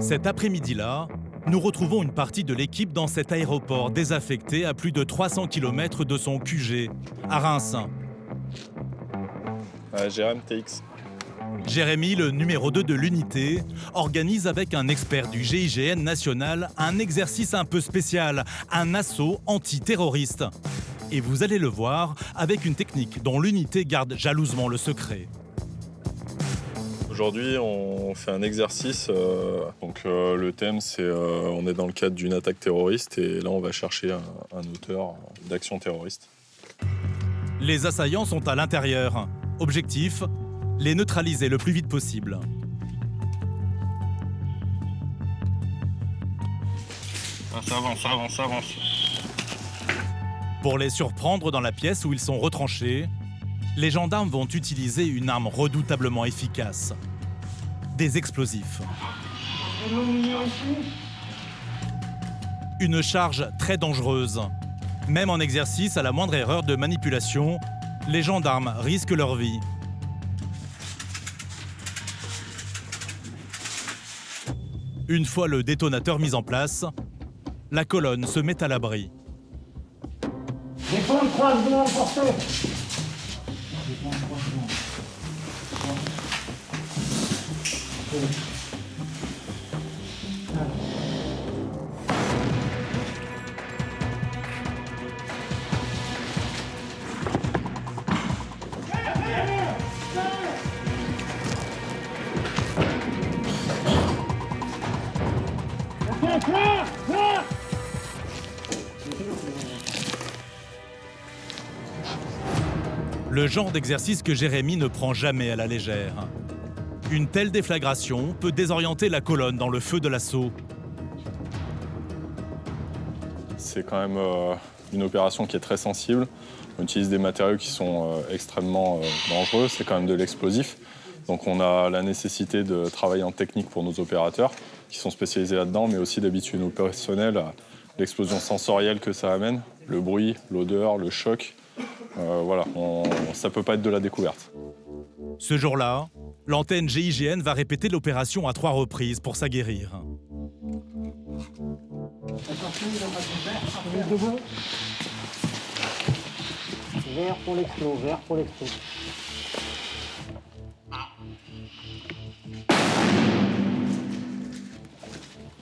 Cet après-midi-là, nous retrouvons une partie de l'équipe dans cet aéroport désaffecté à plus de 300 km de son QG, à Reims. Jérém TX. Jérémy, le numéro 2 de l'unité, organise avec un expert du GIGN national un exercice un peu spécial, un assaut antiterroriste. Et vous allez le voir avec une technique dont l'unité garde jalousement le secret. Aujourd'hui, on fait un exercice. Le thème, c'est on est dans le cadre d'une attaque terroriste et là, on va chercher un auteur d'action terroriste. Les assaillants sont à l'intérieur. Objectif, les neutraliser le plus vite possible. Ça avance. Pour les surprendre dans la pièce où ils sont retranchés, les gendarmes vont utiliser une arme redoutablement efficace. Des explosifs. Une charge très dangereuse. Même en exercice, à la moindre erreur de manipulation, les gendarmes risquent leur vie. Une fois le détonateur mis en place, la colonne se met à l'abri. Défendre croisement porté. Le genre d'exercice que Jérémy ne prend jamais à la légère. Une telle déflagration peut désorienter la colonne dans le feu de l'assaut. C'est quand même une opération qui est très sensible. On utilise des matériaux qui sont extrêmement dangereux. C'est quand même de l'explosif. Donc on a la nécessité de travailler en technique pour nos opérateurs qui sont spécialisés là-dedans, mais aussi d'habituer nos personnels à l'explosion sensorielle que ça amène, le bruit, l'odeur, le choc. Ça ne peut pas être de la découverte. Ce jour-là, l'antenne GIGN va répéter l'opération à 3 reprises pour s'aguerrir. Attention, il en reste vert. Debout. Vert pour l'explos, vert pour l'explos.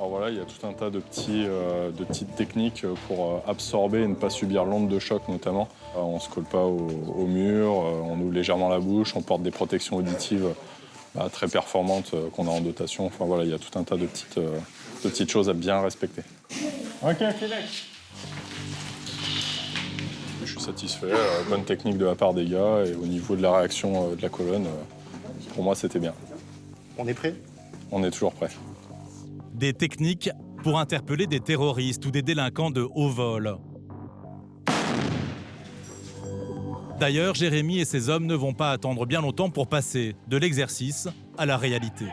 Alors voilà, il y a tout un tas de petites techniques pour absorber et ne pas subir l'onde de choc notamment. On ne se colle pas au mur, on ouvre légèrement la bouche, on porte des protections auditives très performantes qu'on a en dotation. Enfin voilà, il y a tout un tas de petites choses à bien respecter. Ok, Félix. Je suis satisfait, bonne technique de la part des gars et au niveau de la réaction de la colonne, pour moi c'était bien. On est prêt? On est toujours prêt. Des techniques pour interpeller des terroristes ou des délinquants de haut vol. D'ailleurs, Jérémy et ses hommes ne vont pas attendre bien longtemps pour passer de l'exercice à la réalité.